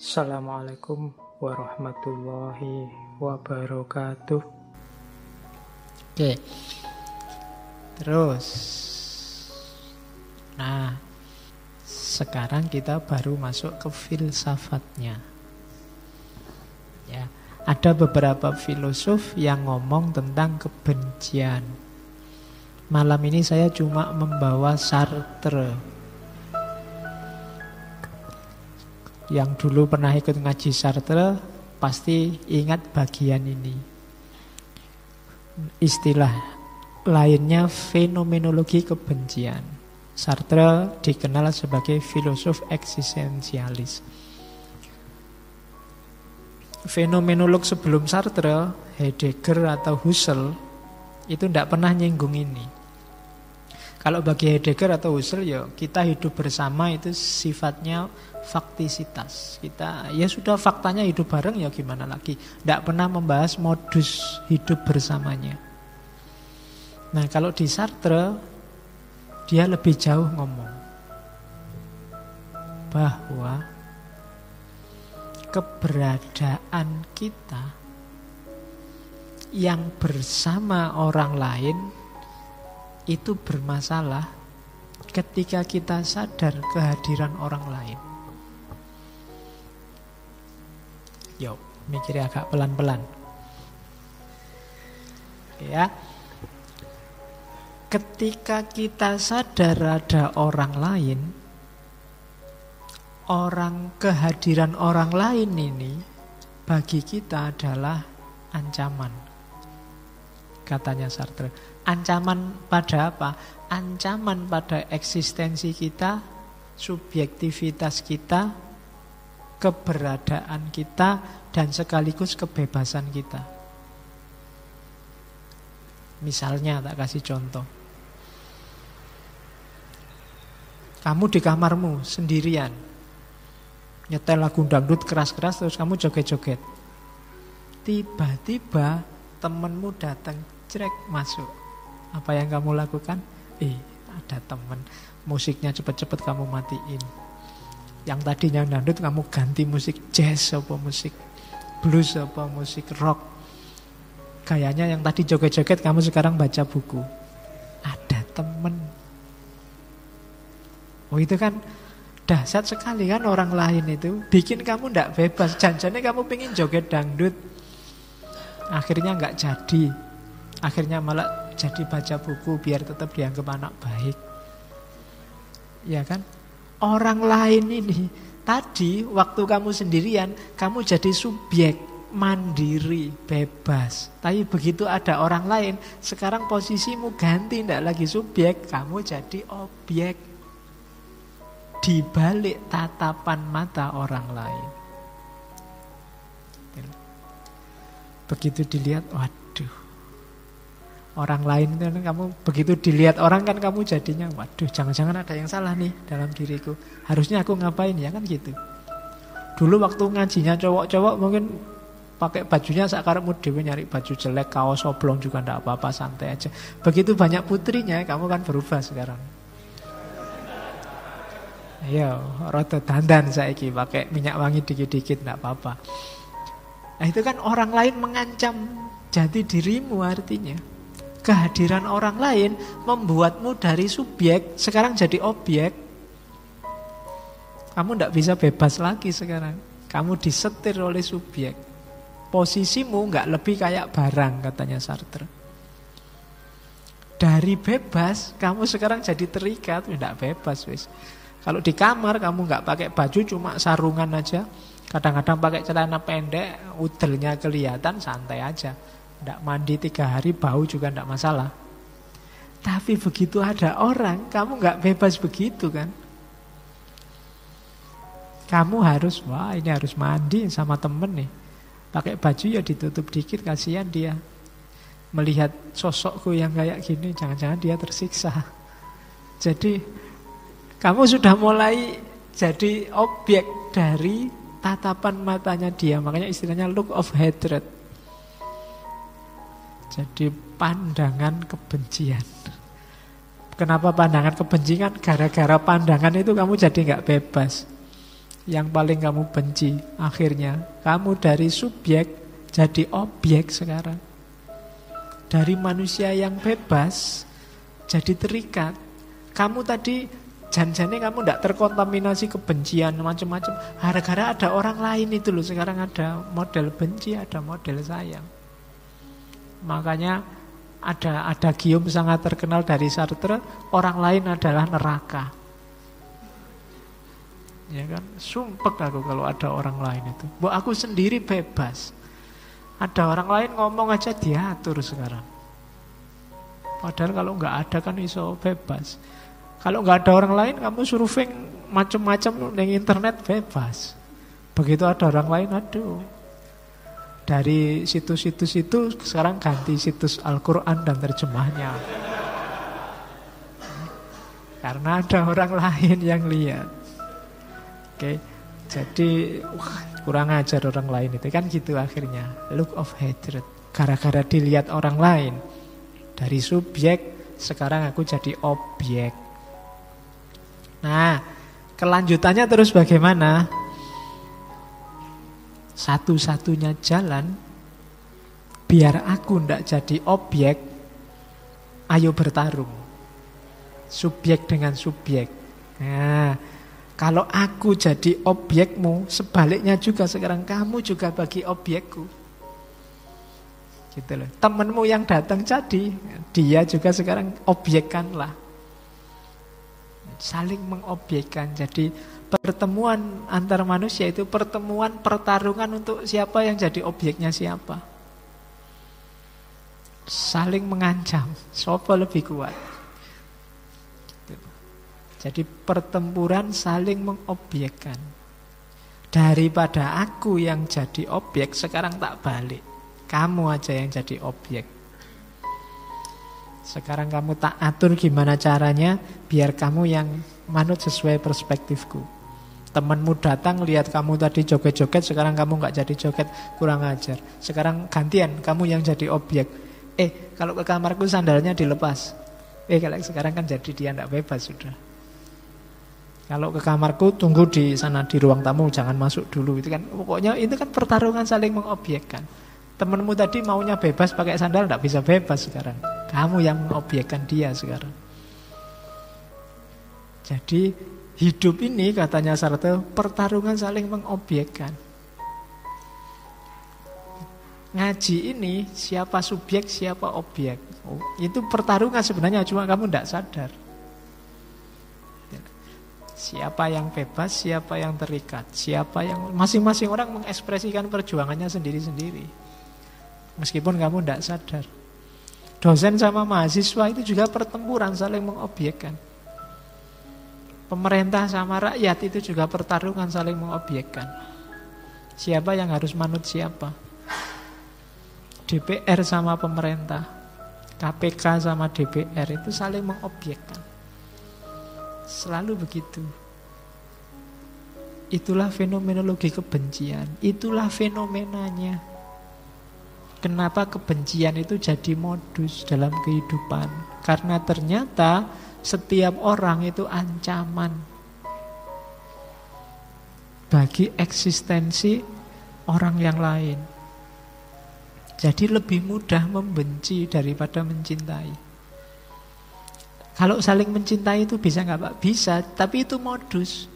Assalamualaikum warahmatullahi wabarakatuh. Oke, terus. Nah, sekarang kita baru masuk ke filsafatnya. Ya, ada beberapa filosof yang ngomong tentang kebencian. Malam ini saya cuma membawa Sartre. Yang dulu pernah ikut ngaji Sartre pasti ingat bagian ini. Istilah lainnya fenomenologi kebencian. Sartre dikenal sebagai filosof eksistensialis. Fenomenolog sebelum Sartre, Heidegger atau Husserl, itu tidak pernah nyinggung ini. Kalau bagi Heidegger atau Husserl, ya kita hidup bersama itu sifatnya faktisitas. Kita ya sudah faktanya hidup bareng, ya gimana lagi. Tidak pernah membahas modus hidup bersamanya. Nah, kalau di Sartre dia lebih jauh ngomong bahwa keberadaan kita yang bersama orang lain itu bermasalah ketika kita sadar kehadiran orang lain. Yo, mikirnya agak pelan-pelan. Ya. Ketika kita sadar ada orang lain, kehadiran orang lain ini bagi kita adalah ancaman. Katanya Sartre. Ancaman pada apa? Ancaman pada eksistensi kita, subjektivitas kita, keberadaan kita, dan sekaligus kebebasan kita. Misalnya, tak kasih contoh. Kamu di kamarmu sendirian, nyetel lagu dangdut keras-keras, terus kamu joget-joget. Tiba-tiba temenmu datang, crek masuk. Apa yang kamu lakukan? Ada temen, musiknya cepet-cepet kamu matiin. Yang tadinya dangdut kamu ganti musik jazz apa musik blues apa musik rock. Kayaknya yang tadi joget-joget kamu sekarang baca buku. Ada temen. Oh, itu kan dahsyat sekali kan, orang lain itu bikin kamu tidak bebas. Janjinya kamu pengen joget dangdut, akhirnya nggak jadi. Akhirnya malah jadi baca buku biar tetap dianggap anak baik. Ya kan? Orang lain ini tadi waktu kamu sendirian, kamu jadi subjek, mandiri, bebas. Tapi begitu ada orang lain, sekarang posisimu ganti, tidak lagi subjek, kamu jadi objek di balik tatapan mata orang lain. Begitu dilihat, waduh, orang lain itu kamu begitu dilihat orang kan kamu jadinya, waduh, jangan-jangan ada yang salah nih dalam diriku. Harusnya aku ngapain ya kan gitu. Dulu waktu ngajinya cowok-cowok mungkin pakai bajunya sakarepmu dhewe, nyari baju jelek, kaos oblong juga ndak apa-apa, santai aja. Begitu banyak putrinya, kamu kan berubah sekarang. Ayo, rada dandan saiki, pakai minyak wangi dikit-dikit ndak apa-apa. Nah, itu kan orang lain mengancam jati dirimu artinya. Kehadiran orang lain membuatmu dari subjek sekarang jadi objek. Kamu tidak bisa bebas lagi sekarang. Kamu disetir oleh subjek. Posisimu nggak lebih kayak barang, katanya Sartre. Dari bebas, kamu sekarang jadi terikat, tidak bebas wis. Kalau di kamar kamu nggak pakai baju, cuma sarungan aja. Kadang-kadang pakai celana pendek, udelnya kelihatan, santai aja. Tidak mandi 3 hari, bau juga tidak masalah. Tapi begitu ada orang, kamu nggak bebas begitu kan. Kamu harus, ini harus mandi sama temen nih. Pakai baju ya ditutup dikit, kasihan dia. Melihat sosokku yang kayak gini, jangan-jangan dia tersiksa. Jadi kamu sudah mulai jadi objek dari tatapan matanya dia. Makanya istilahnya look of hatred. Jadi pandangan kebencian. Kenapa pandangan kebencian? Gara-gara pandangan itu kamu jadi nggak bebas. yang paling kamu benci. Akhirnya kamu dari subjek jadi objek sekarang. Dari manusia yang bebas jadi terikat. Kamu tadi janjane kamu tidak terkontaminasi kebencian macam-macam. Gara-gara ada orang lain itu loh. Sekarang ada model benci, ada model sayang. Makanya ada gium sangat terkenal dari Sartre, orang lain adalah neraka. Ya kan, sumpek aku kalau ada orang lain itu. Bu, aku sendiri bebas. Ada orang lain ngomong aja diatur sekarang. Padahal kalau nggak ada kan iso bebas. Kalau nggak ada orang lain, kamu surfing macam-macam di internet bebas. Begitu ada orang lain, aduh. Dari situs-situs itu sekarang ganti situs Al-Quran dan terjemahnya. Karena ada orang lain yang lihat. Oke, jadi kurang ajar orang lain itu kan gitu akhirnya. Look of hatred. Gara-gara dilihat orang lain. Dari subjek, sekarang aku jadi objek. Nah, kelanjutannya terus bagaimana? Satu-satunya jalan biar aku ndak jadi objek, ayo bertarung. Subjek dengan subjek. Nah, kalau aku jadi objekmu, sebaliknya juga sekarang kamu juga bagi objekku. Gitu loh. Temenmu yang datang jadi, dia juga sekarang objekkanlah. Saling mengobjekkan. Jadi pertemuan antar manusia itu pertemuan pertarungan untuk siapa yang jadi objeknya siapa. Saling mengancam, siapa lebih kuat. Jadi pertempuran saling mengobjekkan. Daripada aku yang jadi objek, sekarang tak balik. Kamu aja yang jadi objek. Sekarang kamu tak atur gimana caranya biar kamu yang manut sesuai perspektifku. Temanmu datang lihat kamu tadi joget-joget, sekarang kamu gak jadi joget, kurang ajar. Sekarang gantian, kamu yang jadi objek. Kalau ke kamarku sandalnya dilepas. Kalau sekarang kan jadi dia gak bebas sudah. Kalau ke kamarku tunggu di sana di ruang tamu, jangan masuk dulu. Itu kan pokoknya itu kan pertarungan saling mengobjekkan. Temanmu tadi maunya bebas pakai sandal, gak bisa bebas sekarang. Kamu yang mengobjekkan dia sekarang. Jadi hidup ini katanya Sartre pertarungan saling mengobjekkan. Ngaji ini siapa subjek siapa objek. Itu pertarungan sebenarnya, cuma kamu tidak sadar. Siapa yang bebas, siapa yang terikat, siapa yang masing-masing orang mengekspresikan perjuangannya sendiri-sendiri. Meskipun kamu tidak sadar. Dosen sama mahasiswa itu juga pertempuran saling mengobjekkan. Pemerintah sama rakyat itu juga pertarungan saling mengobjekkan. Siapa yang harus manut siapa? DPR sama pemerintah, KPK sama DPR itu saling mengobjekkan. Selalu begitu. Itulah fenomenologi kebencian. Itulah fenomenanya. Kenapa kebencian itu jadi modus dalam kehidupan? Karena ternyata setiap orang itu ancaman bagi eksistensi orang yang lain. Jadi lebih mudah membenci daripada mencintai. Kalau saling mencintai itu bisa nggak Pak? Bisa, tapi itu modus.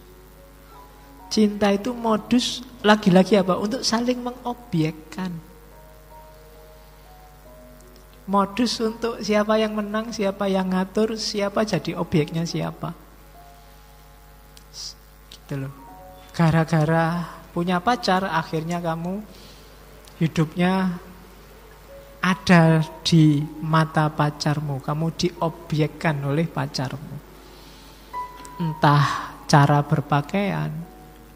Cinta itu modus lagi-lagi apa? Untuk saling mengobjekkan. Modus untuk siapa yang menang, siapa yang ngatur, siapa jadi objeknya siapa. Gitu loh. Gara-gara punya pacar, akhirnya kamu hidupnya ada di mata pacarmu. Kamu diobjekkan oleh pacarmu. Entah cara berpakaian,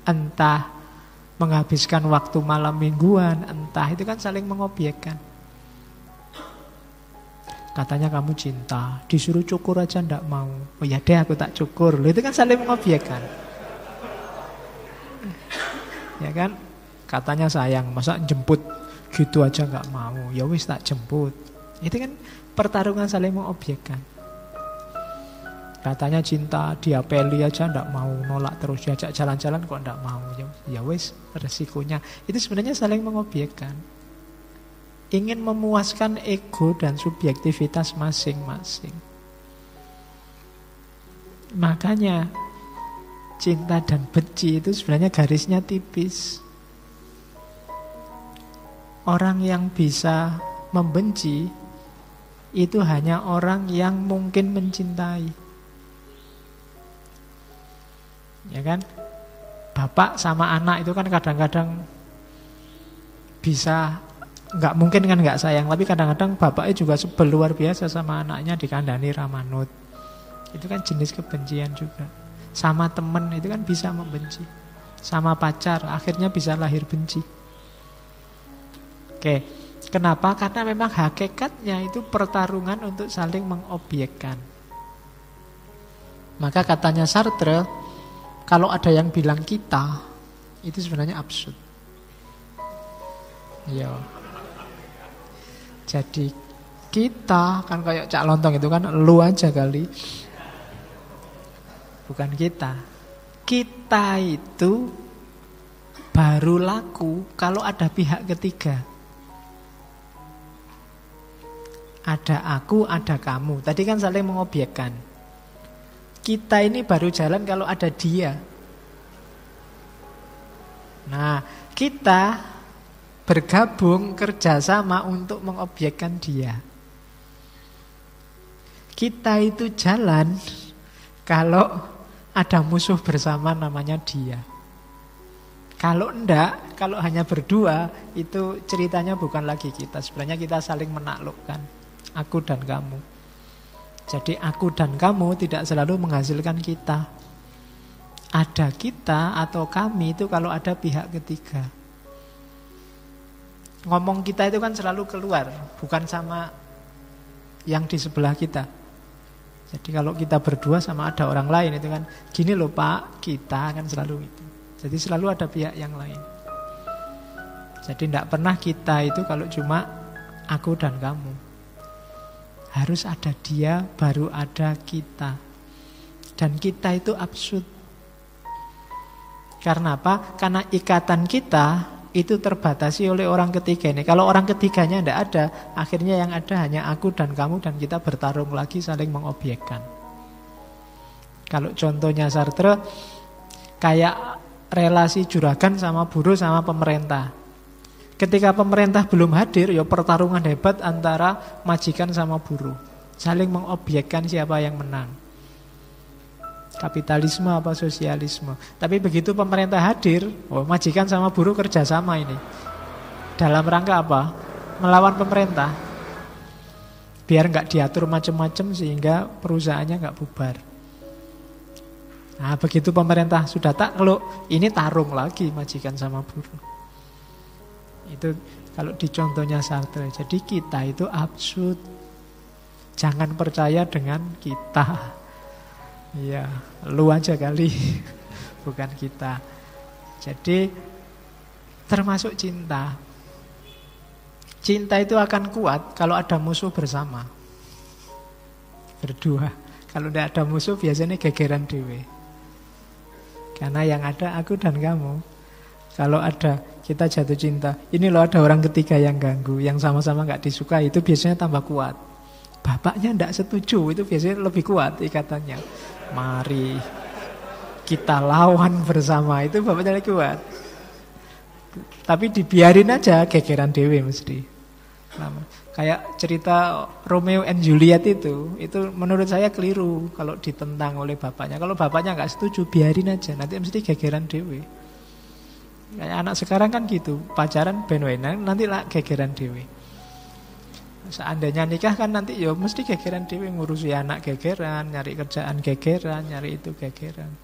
entah menghabiskan waktu malam mingguan, entah itu kan saling mengobjekkan. Katanya kamu cinta, disuruh cukur aja ndak mau. Oh ya deh aku tak cukur. Loh, itu kan saling mengobjekkan. Ya kan? Katanya sayang, masa jemput gitu aja nggak mau. Ya wis tak jemput. Itu kan pertarungan saling mengobjekkan. Katanya cinta, diapeli aja ndak mau, nolak terus, diajak jalan-jalan kok ndak mau. Ya wis, resikonya. Itu sebenarnya saling mengobjekkan. Ingin memuaskan ego dan subjektivitas masing-masing. Makanya cinta dan benci itu sebenarnya garisnya tipis. Orang yang bisa membenci itu hanya orang yang mungkin mencintai. Ya kan? Bapak sama anak itu kan kadang-kadang bisa, nggak mungkin kan nggak sayang, tapi kadang-kadang bapaknya juga sebel luar biasa sama anaknya, dikandani ramanut. Itu kan jenis kebencian juga. Sama teman itu kan bisa membenci. Sama pacar akhirnya bisa lahir benci. Oke, kenapa? Karena memang hakikatnya itu pertarungan untuk saling mengobjekkan. Maka katanya Sartre, kalau ada yang bilang kita, itu sebenarnya absurd. Ya. Jadi kita kan kayak Cak Lontong itu kan lu aja kali. Bukan kita. Kita itu baru laku kalau ada pihak ketiga. Ada aku, ada kamu. Tadi kan saling mengobjekkan. Kita ini baru jalan kalau ada dia. Nah, kita bergabung kerjasama untuk mengobjekkan dia. Kita itu jalan kalau ada musuh bersama namanya dia. Kalau enggak, kalau hanya berdua, itu ceritanya bukan lagi kita. Sebenarnya kita saling menaklukkan. Aku dan kamu. Jadi aku dan kamu tidak selalu menghasilkan kita. Ada kita atau kami itu kalau ada pihak ketiga. Ngomong kita itu kan selalu keluar, bukan sama yang di sebelah kita. Jadi kalau kita berdua sama ada orang lain itu kan, gini loh Pak, kita kan selalu itu. Jadi selalu ada pihak yang lain. Jadi tidak pernah kita itu kalau cuma aku dan kamu. Harus ada dia, baru ada kita. Dan kita itu absurd. Karena apa? Karena ikatan kita itu terbatasi oleh orang ketiga ini. Kalau orang ketiganya tidak ada, akhirnya yang ada hanya aku dan kamu, dan kita bertarung lagi saling mengobjekkan. Kalau contohnya Sartre, kayak relasi juragan sama buruh sama pemerintah. Ketika pemerintah belum hadir, ya pertarungan hebat antara majikan sama buruh. Saling mengobjekkan siapa yang menang. Kapitalisme apa sosialisme. Tapi begitu pemerintah hadir, majikan sama buruh kerjasama ini. Dalam rangka apa? Melawan pemerintah. Biar nggak diatur macam-macam sehingga perusahaannya nggak bubar. Nah, begitu pemerintah sudah takluk, ini tarung lagi majikan sama buruh. Itu kalau di contohnya Sartre. Jadi kita itu absurd. Jangan percaya dengan kita. Iya, lu aja kali. Bukan kita. Jadi termasuk cinta. Cinta itu akan kuat kalau ada musuh bersama. Berdua. Kalau tidak ada musuh biasanya gegeran dewe. Karena yang ada aku dan kamu. Kalau ada kita jatuh cinta, ini loh ada orang ketiga yang ganggu, yang sama-sama gak disukai, itu biasanya tambah kuat. Bapaknya tidak setuju, itu biasanya lebih kuat ikatannya. Mari kita lawan bersama, itu bapaknya lebih kuat. Tapi dibiarin aja, gegeran dewe mesti. Kayak cerita Romeo and Juliet itu menurut saya keliru kalau ditentang oleh bapaknya. Kalau bapaknya gak setuju, biarin aja, nanti mesti gegeran dewe. Kayak anak sekarang kan gitu, pacaran ben-benan nanti lah gegeran dewe. Seandainya nikah kan nanti ya mesti gegeran dewe, ngurusi anak gegeran, nyari kerjaan gegeran, nyari itu gegeran.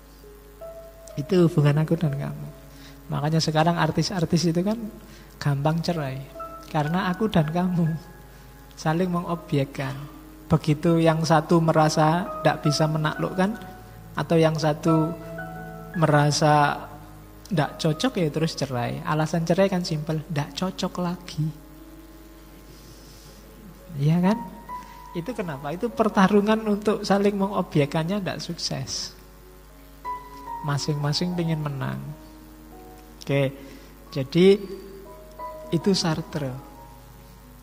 Itu hubungan aku dan kamu. Makanya sekarang artis-artis itu kan gampang cerai karena aku dan kamu saling mengobjekkan. Begitu yang satu merasa tidak bisa menaklukkan atau yang satu merasa tidak cocok ya terus cerai. Alasan cerai kan simpel, tidak cocok lagi. Iya kan? Itu kenapa? Itu pertarungan untuk saling mengobjekannya tidak sukses. Masing-masing ingin menang. Oke, jadi itu Sartre.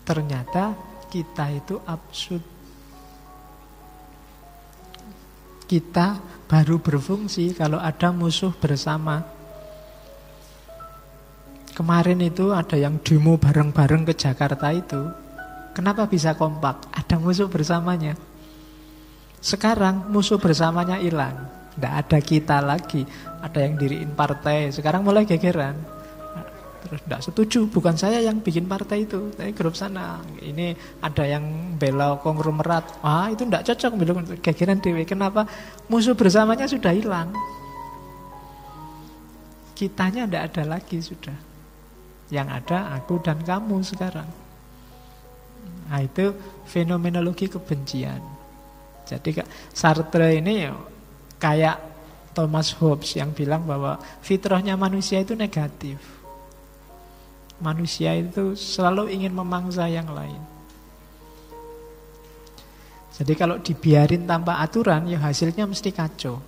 Ternyata kita itu absurd. Kita baru berfungsi kalau ada musuh bersama. Kemarin itu ada yang demo bareng-bareng ke Jakarta itu. Kenapa bisa kompak? Ada musuh bersamanya. Sekarang musuh bersamanya hilang. Tidak ada kita lagi. Ada yang diriin partai. Sekarang mulai gegeran. Terus tidak setuju. Bukan saya yang bikin partai itu. Tapi grup sana. Ini ada yang bela konglomerat. Ah, itu tidak cocok. Gegeran dewe. Kenapa? Musuh bersamanya sudah hilang. Kitanya tidak ada lagi sudah. Yang ada aku dan kamu sekarang. Nah, itu fenomenologi kebencian. Jadi Sartre ini kayak Thomas Hobbes yang bilang bahwa fitrahnya manusia itu negatif. Manusia itu selalu ingin memangsa yang lain. Jadi kalau dibiarin tanpa aturan, ya hasilnya mesti kacau.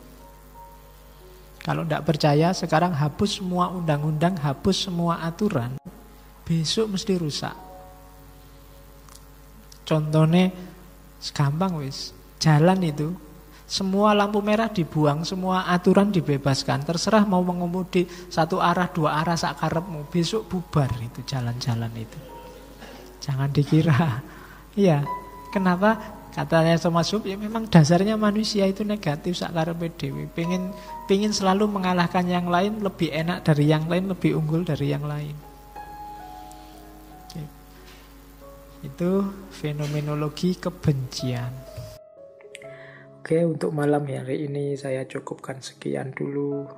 Kalau tidak percaya, sekarang hapus semua undang-undang, hapus semua aturan. Besok mesti rusak. Contohnya, gampang wis. Jalan itu, semua lampu merah dibuang, semua aturan dibebaskan. Terserah mau mengemudi satu arah, dua arah, sakarepmu. Besok bubar itu jalan-jalan itu. Jangan dikira. Iya, kenapa? Katanya Thomas Hobbes, ya memang dasarnya manusia itu negatif sakarepe dhewe. Pengen selalu mengalahkan yang lain, lebih enak dari yang lain, lebih unggul dari yang lain. Oke. Itu fenomenologi kebencian. Oke, untuk malam hari ini saya cukupkan sekian dulu.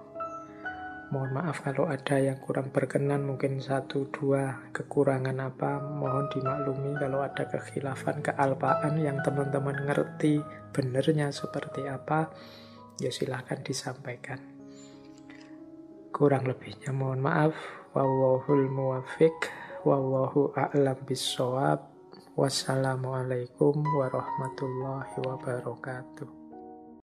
Mohon maaf kalau ada yang kurang berkenan, mungkin 1-2 kekurangan apa, mohon dimaklumi. Kalau ada kekhilafan, kealpaan yang teman-teman ngerti benernya seperti apa, ya silahkan disampaikan. Kurang lebihnya mohon maaf. Wallahul muwaffiq, wallahu a'lam bissawab. Wassalamualaikum warahmatullahi wabarakatuh.